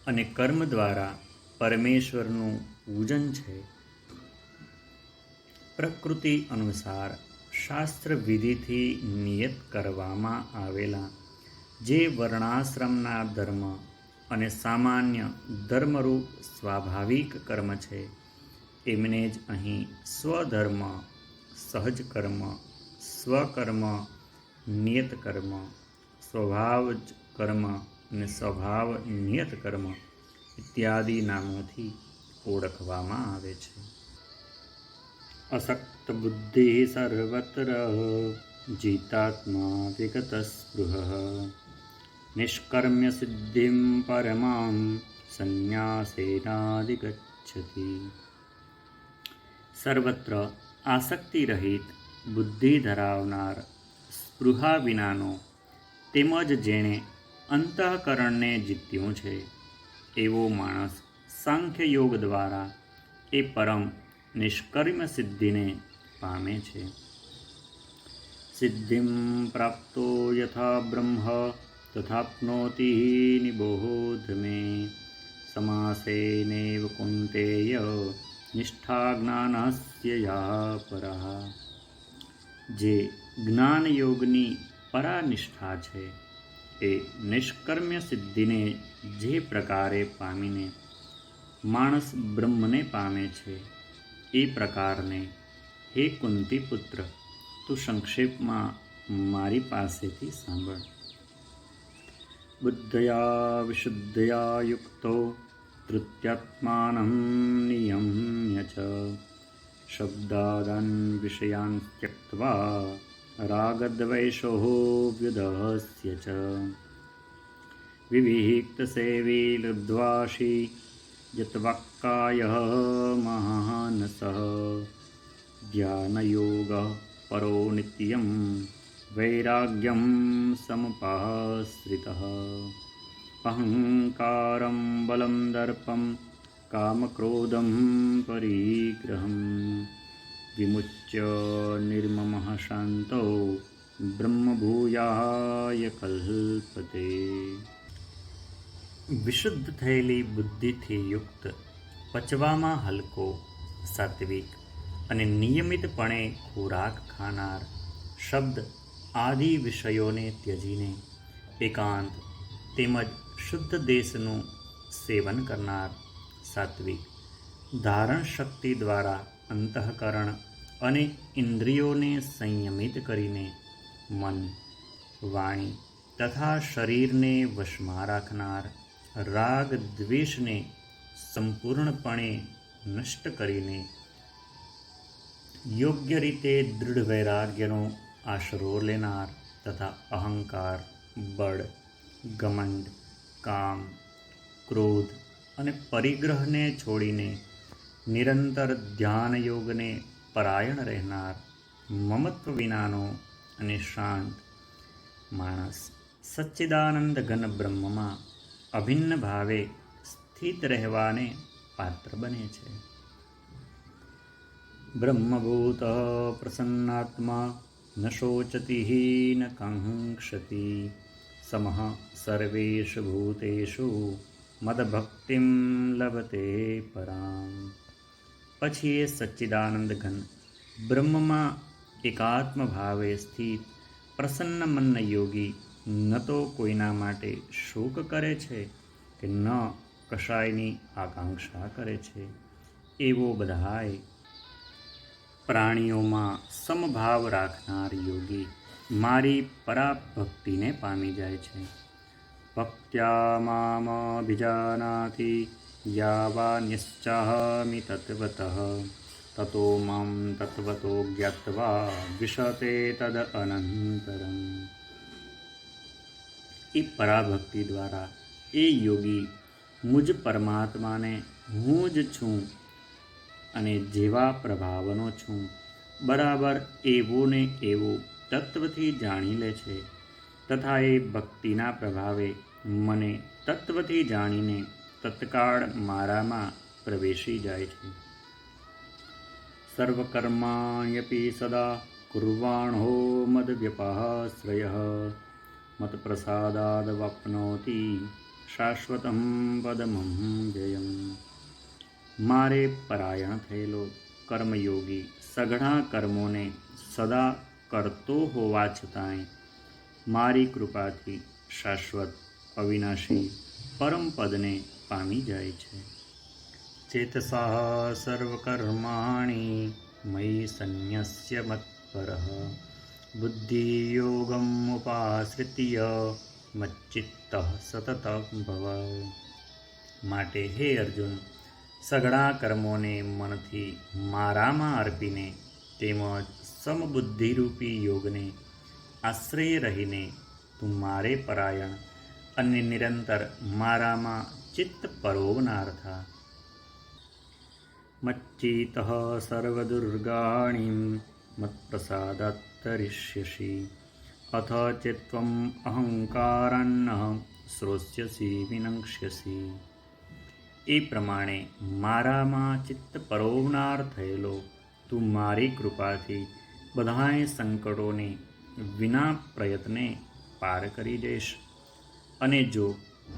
અને કર્મ દ્વારા પરમેશ્વરનું પૂજન છે. પ્રકૃતિ અનુસાર શાસ્ત્ર વિધિથી નિયત કરવામાં આવેલા જે વર્ણાશ્રમના ધર્મ અને સામાન્ય ધર્મરૂપ સ્વાભાવિક કર્મ છે એમને જ અહીં સ્વધર્મ, સહજ કર્મ, સ્વકર્મ, નિયત કર્મ, સ્વભાવજ કર્મ અને સ્વભાવ નિયત કર્મ ઇત્યાદિ નામોથી ઓળખવામાં આવે છે. અસક્ત બુદ્ધિ સર્વત્ર જીતાત્મા વિગત સ્પૃહ નિષ્કર્મ્ય સિદ્ધિમ પરમાં સંન્યાસેનાધિગચ્છતિ. સર્વત્ર આસક્તિ રહિત બુદ્ધિ ધરાવનાર સ્પૃહા વિનાનો તેમજ જેણે અંતઃકરણને જીત્યું છે એવો માણસ સાંખ્ય યોગ દ્વારા એ પરમ નિષ્કર્મ્ય સિદ્ધિને પામે છે. સિદ્ધિમ પ્રાપ્તો યથા બ્રહ્મ તથાપ્નોતિ નિબોધ મે સમાસેનૈવ કૌન્તેય નિષ્ઠા જ્ઞાનસ્ય યા પરઃ. જે જ્ઞાનયોગની પરાનિષ્ઠા છે એ નિષ્કર્મ્ય સિદ્ધિને જે પ્રકારે પામીને માણસ બ્રહ્મને પામે છે એ પ્રકારને હે કુંતી પુત્ર તું સંક્ષેપમાં મારી પાસેથી સાંભળ. બુદ્ધયા વિશુદ્ધયા યુક્તો તૃત્યાત્માનં નિયમ્ય ચ શબ્દાદન વિષયાન ત્યક્ત્વા રાગદ્વેષો વ્યુદહસ્ય ચ વિવિક્તસેવી લબ્ધ્વાશી યત્વાક્કાયઃ મહાનસઃ જ્ઞાનયોગઃ પરો નિત્યં વૈરાગ્યં સમુપાશ્રિતઃ અહંકારં બલં દર્પં કામક્રોધં પરિગ્રહં વિમુચ્ય નિર્મમઃ શાંતો બ્રહ્મભૂયાય કલ્પતે. વિશુદ્ધ થયેલી બુદ્ધિથી યુક્ત, પચવામાં હલકો, સાત્વિક અને નિયમિતપણે ખોરાક ખાનાર, શબ્દ આદિ વિષયોને ત્યજીને એકાંત તેમજ શુદ્ધ દેશનું સેવન કરનાર, સાત્વિક, ધારણ શક્તિ દ્વારા અંતઃકરણ અને ઇન્દ્રિયોને સંયમિત કરીને મન, વાણી તથા શરીરને વશમાં રાખનાર, રાગ દ્વેષને સંપૂર્ણપણે નષ્ટ કરીને યોગ્ય રીતે દૃઢ વૈરાગ્યનો આશરો લેનાર તથા અહંકાર, બળ, ઘમંડ, કામ, ક્રોધ અને પરિગ્રહને છોડીને નિરંતર ધ્યાન યોગને પરાયણ રહેનાર, મમત્વ વિનાનો અને શાંત માણસ સચ્ચિદાનંદ ઘન બ્રહ્મમાં અભિન્ન ભાવે સ્થિત રહેવાને પાત્ર બને છે. બ્રહ્મભૂત પ્રસન્નાત્મા ન શોચતિ ન કાંક્ષતિ સમઃ સર્વેષુ ભૂતેષુ મદભક્તિમ લભતે પરામ. પછી એ સચ્ચિદાનંદ ઘન બ્રહ્મમાં એકાત્મ ભાવે સ્થિત પ્રસન્ન મન યોગી ન તો કોઈના માટે શોક કરે છે કે ન કશાયની આકાંક્ષા કરે છે, એવો બધાય પ્રાણીઓમાં સમભાવ રાખનાર યોગી મારી પરાભક્તિને પામી જાય છે. ભક્ત્યા મામભિજાનાતિ યાવાન્યશ્ચાહમિ તત્વતઃ તતો માં તત્વતો જ્ઞાત્વા વિશતે તદ અનંતરમ. એ પરાભક્તિ દ્વારા એ યોગી મુજ પરમાત્માને હું જ છું અને જેવા પ્રભાવનો છું બરાબર એવો ને એવો તત્વથી જાણી લે છે તથા એ ભક્તિના પ્રભાવે મને તત્વથી જાણીને તત્કાળ મારામાં પ્રવેશી જાય છે. સર્વકર્માણ્યપી સદા કુર્વાણો મદવ્યપાશ્રયઃ મત્પ્રસાદાદ વાપ્નોતિ શાશ્વતં પદમવ્યયમ. મારે પરાયણ થયેલો કર્મયોગી સઘળા કર્મોને સદા કરતો હોવા છતાંય મારી કૃપાથી શાશ્વત અવિનાશી પરમપદને પામી જાય છે. ચેતસા સર્વકર્માણિ મયિ સંન્યસ્ય મત્પરઃ બુદ્ધિયોગમ ઉપાશ્રિત્ય મચ્ચિત્તઃ સતતં ભવ. માટે હે અર્જુન, સઘળા કર્મોને મનથી મારામાં અર્પીને તેમજ સમબુદ્ધિરૂપી યોગને આશ્રય રહીને તું મારે પરાયણ અને નિરંતર મારામાં ચિત્ત પરોવનાર થા. મચ્ચિતઃ સર્વદુર્ગાણિ મત્પ્રસાદાત્ તરિષ્યસી અથ ચેત્વમ અહંકારાન્ન શ્રોષ્યસી વિનક્ષ્યસી. એ પ્રમાણે મારામાં ચિત્ત પરોવનાર થયેલો તું મારી કૃપાથી બધાય સંકટોને વિના પ્રયત્ને પાર કરી જઈશ અને જો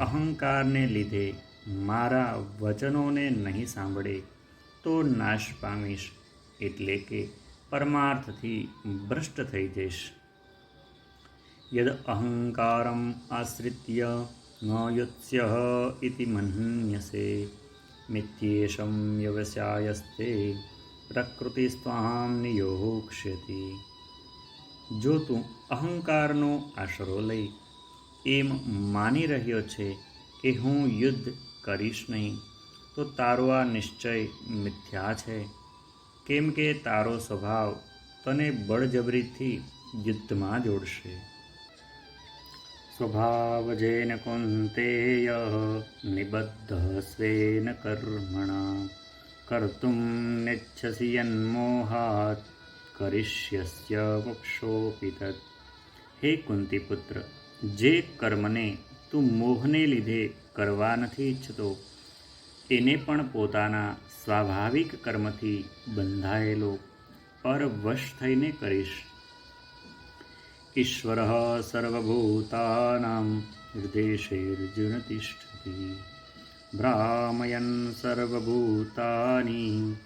અહંકારને લીધે મારા વચનોને નહીં સાંભળે તો નાશ પામીશ, એટલે કે પરમાર્થથી ભ્રષ્ટ થઈ જઈશ. યદ અહંકારમ આશ્રિત્ય ન યુત્સ્યઃ ઇતિ મન્યસે મિથ્યેષં વ્યવસાયસ્તે પ્રકૃતિસ્ત્વાં નિયોક્ષ્યતિ. જો તું અહંકારનો આશરો લઈ એમ માની રહ્યો છે કે હું યુદ્ધ કરીશ નહીં, તો તારો આ નિશ્ચય મિથ્યા છે, કેમ કે તારો સ્વભાવ તને બળજબરીથી યુદ્ધમાં જોડશે. સ્વભાવજેન કૌંતેય નિબદ્ધઃ સ્વેન કર્મણા કર્તુમ નેચ્છસી યન્મોહાત કરિષ્યસ્ય વક્ષોપી તત્. હે કુંતી પુત્ર, જે કર્મને તું મોહને લીધે કરવા નથી ઈચ્છતો એને પણ પોતાના સ્વાભાવિક કર્મથી બંધાયેલો પરવશ થઈને કરીશ. ઈશ્વરઃ સર્વભૂતાનાં હૃદેશેર્જુન તિષ્ઠતિ ભ્રામયન સર્વભૂતાની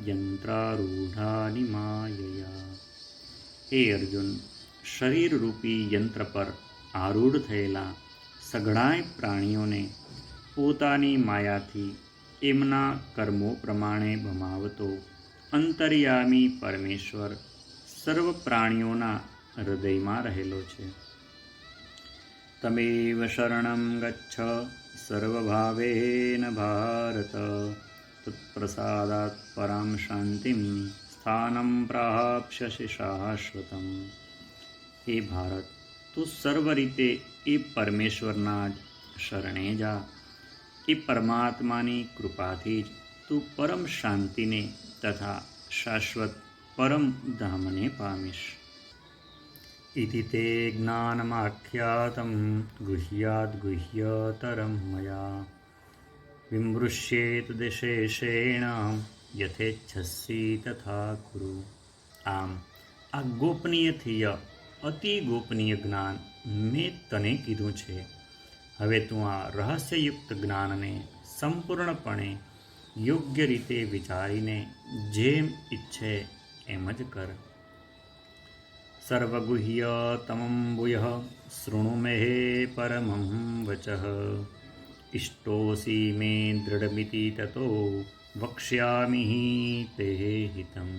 યંત્રારૂઢાની માયયા. હે અર્જુન, શરીરરૂપી યંત્ર પર આરૂઢ થયેલા સઘળાય પ્રાણીઓને પોતાની માયાથી એમના કર્મો પ્રમાણે ભમાવતો અંતર્યામી પરમેશ્વર સર્વ પ્રાણીઓના હૃદયમાં રહેલો છે. તમેવ શરણં ગચ્છ સર્વભાવેન ભારત તત્પ્રસાદાત પરાં શાંતિં સ્થાનં પ્રાપ્સ્યસि શાશ્વતમ. હે ભારત, તું સર્વ રીતે એ પરમેશ્વરના જ શરણે જા. એ પરમાત્માની કૃપાથી જ તું પરમ શાંતિને તથા શાશ્વત પરમ ધામને પામીશ. ઇતિ તે જ્ઞાનમાખ્યાતં ગુહ્યાદ ગુહ્યતરં મયા વિમૃશ્યેત દેશેષેણ યથેચ્છસી તથા કુરુ. આમ આ ગોપનીયથી અતિ ગોપનીય જ્ઞાન મેં તને કીધું છે. હવે તું આ રહસ્યયુક્ત જ્ઞાનને સંપૂર્ણપણે યોગ્ય રીતે વિચારીને જેમ ઈચ્છે એમ જ કર. સર્વગુહ્યતમં ભૂયઃ શૃણુ મે પરમં વચઃ ઇષ્ટોસી મે દૃઢમિતિ તતો વક્ષ્યામિ તે હિતમ.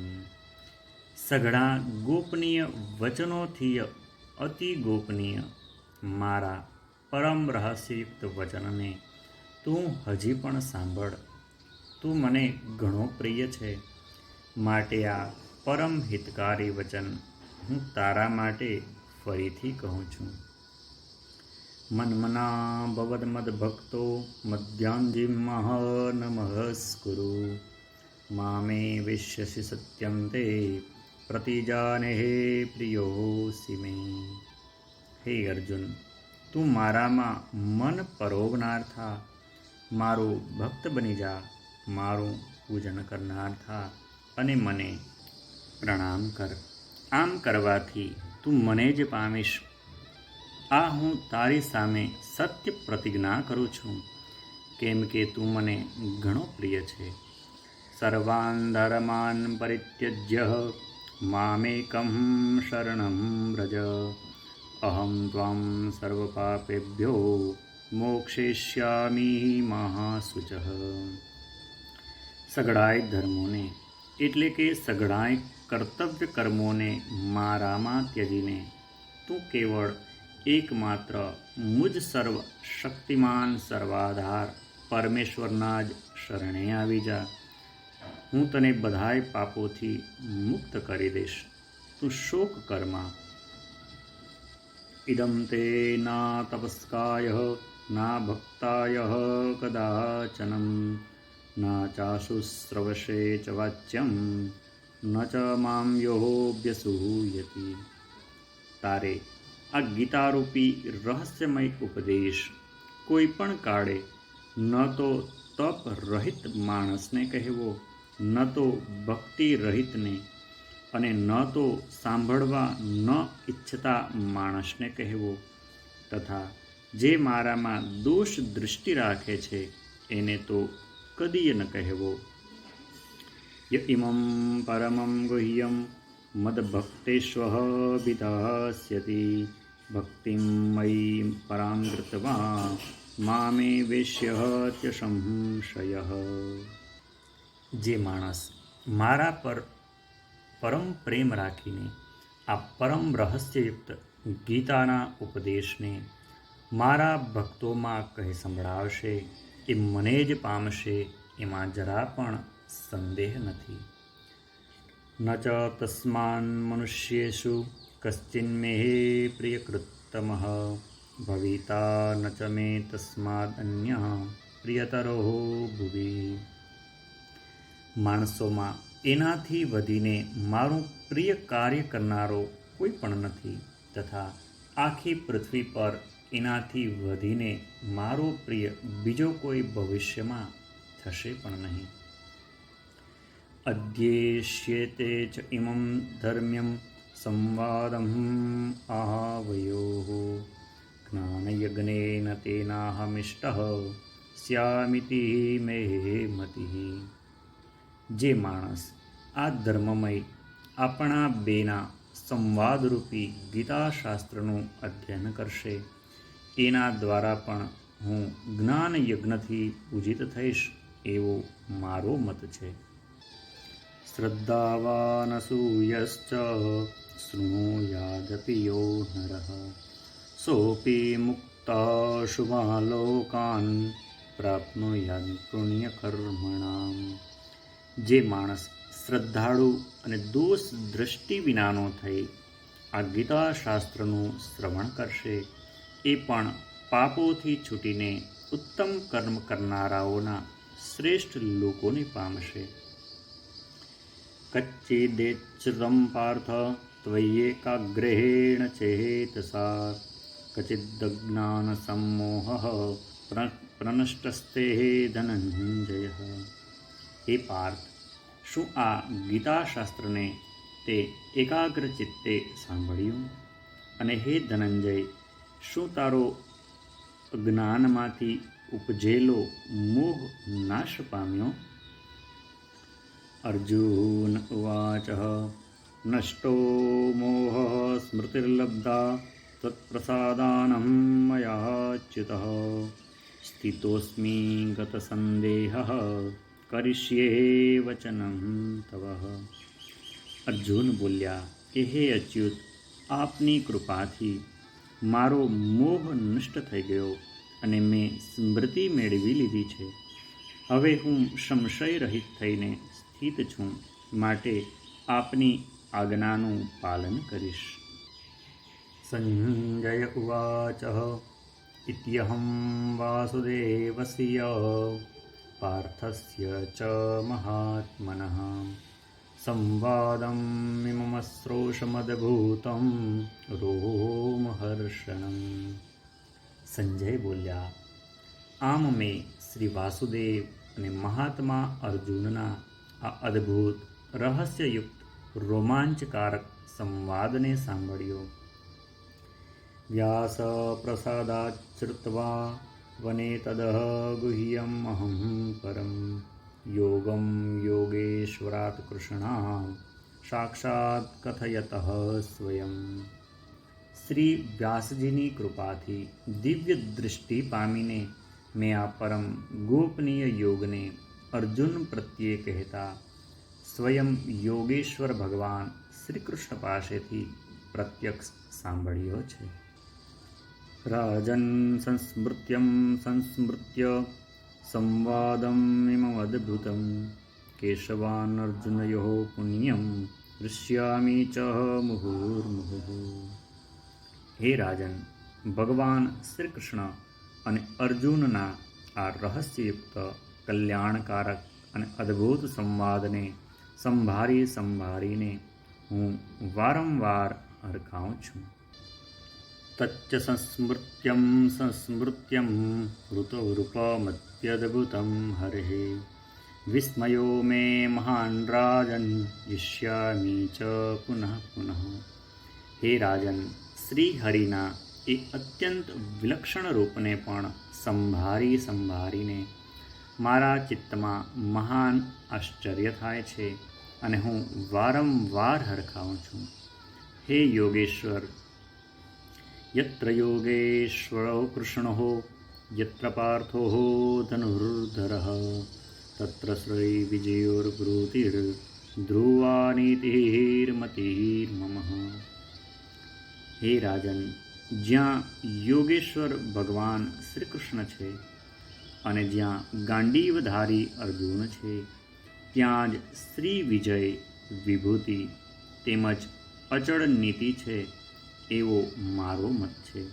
સઘળા ગોપનીય વચનોથી અતિ ગોપનીય મારા પરમ રહસ્યયુક્ત વચનને તું હજી પણ સાંભળ. તું મને ઘણો પ્રિય છે, માટે આ પરમ હિતકારી વચન હું તારા માટે ફરીથી કહું છું. મન્મના ભવદમદ્ભક્તો મધ્યાન્ધિમઃ નમસ્કુરુ મામે વિશ્યસી સત્યં તે પ્રતિજાનેહે પ્રિયોસી મે. હે અર્જુન, તું મારામાં મન પરોવનાર થા, મારું ભક્ત બની જા, મારું પૂજન કરનાર થા અને મને પ્રણામ કર. આમ કરવાથી તું મને જ પામીશ. આ હું તારી સામે સત્ય પ્રતિજ્ઞા કરું છું, કેમ કે તું મને ઘણો પ્રિય છે. સર્વાન ધર્માન પરિત્યજ્ય મામેકં શરણં વ્રજ અહં ત્વાં સર્વપાપેભ્યો મોક્ષયિષ્યામિ મા શુચઃ. સઘળાય ધર્મોને એટલે કે સઘળાય કર્તવ્ય કર્મોને મારામાં ત્યજીને તું કેવળ એકમાત્ર મુજ સર્વ શક્તિમાન સર્વાધાર પરમેશ્વરના જ શરણે આવી જા. હું તને બધાય પાપોથી મુક્ત કરી દઈશ. તું શોક કરમાં. ઇદં તે ના તપસ્કાય ના ભક્તાય કદાચનં ના ચાશુશ્રવશે ચ વાચ્યં ન ચ મામ યોऽભ્યસૂયતિ. તારે આ ગીતારૂપી રહસ્યમય ઉપદેશ કોઈ પણ કાળે ન તો તપ રહિત માણસને કહેવો, ન તો ભક્તિ રહિતને, અને ન તો સાંભળવા ન ઈચ્છતા માણસને કહેવો, તથા જે મારામાં દોષ દૃષ્ટિ રાખે છે એને તો કદીય ન કહેવો. ય ઇમં પરમં ગુહ્યં મદભક્તેષ્વઃ વિધાસ્યતિ ભક્તિં મયી પરાં કૃત્વા મામે વેશ્યત્ય સંશયઃ. જે માણસ મારા પર પરમ પ્રેમ રાખીને આ પરમ રહસ્યયુક્ત ગીતાના ઉપદેશને મારા ભક્તોમાં કહી સંભળાવશે એ મને જ પામશે, એમાં જરા પણ સંદેહ નથી. ન ચ તસ્માન મનુષ્યેષુ કશ્ચિન્મે પ્રિયકૃત્તમઃ ભવિતા ન ચ મે તસ્માદન્યઃ પ્રિયતરો ભુવિ. માણસોમાં એનાથી વધીને મારું પ્રિય કાર્ય કરનારો કોઈ પણ નથી તથા આખી પૃથ્વી પર એનાથી વધીને મારો પ્રિય બીજો કોઈ ભવિષ્યમાં થશે પણ નહીં. અધ્યેષ્યેતે ચ ઇમં ધર્મ્યં સંવાદં આહવયોઃ જ્ઞાનયજ્ઞેન તેનાહમિષ્ટઃ સ્યામિતિ મે મતિઃ. જે માણસ આ ધર્મમય આપણા બેના સંવાદરૂપી ગીતાશાસ્ત્રનું અધ્યયન કરશે એના દ્વારા પણ હું જ્ઞાન યજ્ઞથી પૂજિત થઈશ એવો મારો મત છે. શ્રદ્ધાવાનસૂયશ્ચ શૃણુયાદપિ યો નરઃ સોપી મુક્તા શુભાલોકાન પ્રાપ્નુયાદ પુણ્યકર્મણામ. જે માણસ શ્રદ્ધાળુ અને દોષ દ્રષ્ટિ વિનાનો થઈ આ ગીતાશાસ્ત્રનું શ્રવણ કરશે એ પણ પાપોથી છૂટીને ઉત્તમ કર્મ કરનારાઓના શ્રેષ્ઠ લોકોને પામશે. કચ્ચિદેચ્છ્રતમ પાર્થ ત્વય્યેકાગ્રેણ ચેતસા કચિદજ્ઞાન સંમોહઃ પ્રનષ્ટસ્તે ધનંજય. હે પાર્થ, શું આ ગીતાશાસ્ત્રને તે એકાગ્ર ચિત્તે સાંભળ્યું? અને હે ધનંજય, શું તારો જ્ઞાનમાંથી ઉપજેલો મોહ નાશ પામ્યો? અર્જુન ઉવાચ નષ્ટો મોહ સ્મૃતિર્લબ્ધા ત્વત્પ્રસાદાનં મયાચ્યુતઃ સ્થિતોસ્મિ ગતસંદેહઃ કરિષ્યે વચનં તવ. અર્જુન બોલ્યા કે હે અચ્યુત, આપની કૃપાથી મારો મોહ નષ્ટ થઈ ગયો અને મેં સ્મૃતિ મેળવી લીધી છે. હવે હું સંશય રહિત થઈને સ્થિત છું, માટે આપની આજ્ઞાનું પાલન કરીશ. સંજય ઉવાચ ઇત્યહં વાસુદેવસ્ય પાર્થસ્ય ચ મહાત્મનઃ સંવાદમિમમશ્રોષમદભૂतं રોમહર્ષણમ. સંજય બોલ્યા, આમ મેં શ્રી વાસુદેવ અને મહાત્મા અર્જુનના આ અદ્ભુત રહસ્યયુક્ત રોમાંચકારક સંવાદને સાંભળ્યો. વ્યાસ પ્રસાદાચ્છ્રુત્વા વને તદઃ ગુહ્યમ અહં પરમ યોગમ યોગેશ્વરાત કૃષ્ણા સાક્ષાત કથયતઃ સ્વયં. શ્રી વ્યાસજીની કૃપાથી દિવ્ય દૃષ્ટિ પામીને મેં આ પરમ ગોપનીય યોગને અર્જુન પ્રત્યે કહેતા સ્વયં યોગેશ્વર ભગવાન શ્રી કૃષ્ણ પાસેથી પ્રત્યક્ષ સાંભળ્યો છે. રાજન સંસ્મૃત્ય સંવાદમિમમદ્ભુતં કેશવાનર્જુનયોઃ પુણ્યં હૃષ્યામિ ચ મુહુર્મુહુઃ. હે રાજન, ભગવાન શ્રી કૃષ્ણ અને અર્જુનના આ રહસ્યયુક્ત કલ્યાણકારક અને અદ્ભુત સંવાદને સંભાળીને હું વારંવાર હરખાઉં છું. તચ્ચ સંસ્મૃત્યમ ઋતવૃપમત્યદ્ભુतं હરેઃ વિસ્મયો મે મહાન રાજન યિષ્યામિ ચ પુનઃ પુનઃ. હે રાજન, શ્રી હરિના એ અત્યંત વિલક્ષણ રૂપને પણ સંભાળીને મારા ચિત્તમાં મહાન આશ્ચર્ય થાય છે અને હું વારંવાર હરખાઉં છું. હે યોગેશ્વર, યત્ર યોગેશ્વરો કૃષ્ણો યત્ર પાર્થો ધનુર્ધરઃ તત્ર શ્રી વિજયોર્ભૃતિર્ધ્રુવાનીતિર્મતિર્મમ. હે રાજન, જ્યાં યોગેશ્વર ભગવાન શ્રી કૃષ્ણ છે અને જ્યાં ગાંડીવધારી અર્જુન છે, ત્યાં જ શ્રી વિજય, વિભૂતિ તેમજ અચળ નીતિ છે એવો મારો મત છે.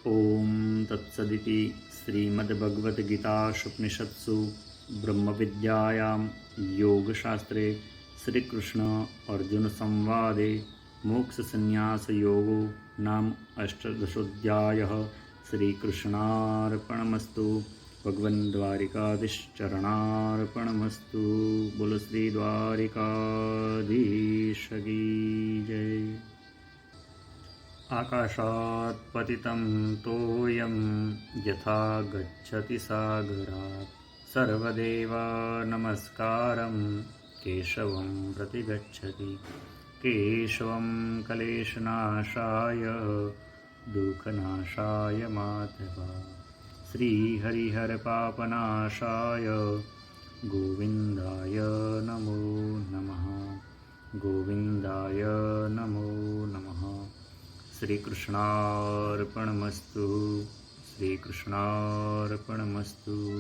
ઓમ તત્સદિતિ શ્રીમદ્ભગવદ્ગીતાશુપનિષત્સુ બ્રહ્મવિદ્યાયામ યોગશાસ્ત્રે શ્રીકૃષ્ણ અર્જુન સંવાદે મોક્ષસંન્યાસયોગો નામ અષ્ટાદશોऽધ્યાયઃ. શ્રીકૃષ્ણાર્પણમસ્તુ. ભગવન દ્વારિકાધીશ ચરણાર્પણમસ્તુ. બોલો શ્રી દ્વારિકાધીશ કી જય. આકાશાત પતિતં તોયં યથા ગચ્છતિ સાગરાત સર્વદેવા નમસ્કારં કેશવં પ્રતિગચ્છતિ. કેશવં કલેશનાશાય દુઃખનાશાય માધવા શ્રીહરિહરપાપનાશાય ગોવિંદાય નમો નમઃ. ગોવિંદાય નમો નમઃ. શ્રીકૃષ્ણાર્પણમસ્તુ. શ્રીકૃષ્ણાર્પણમસ્તુ.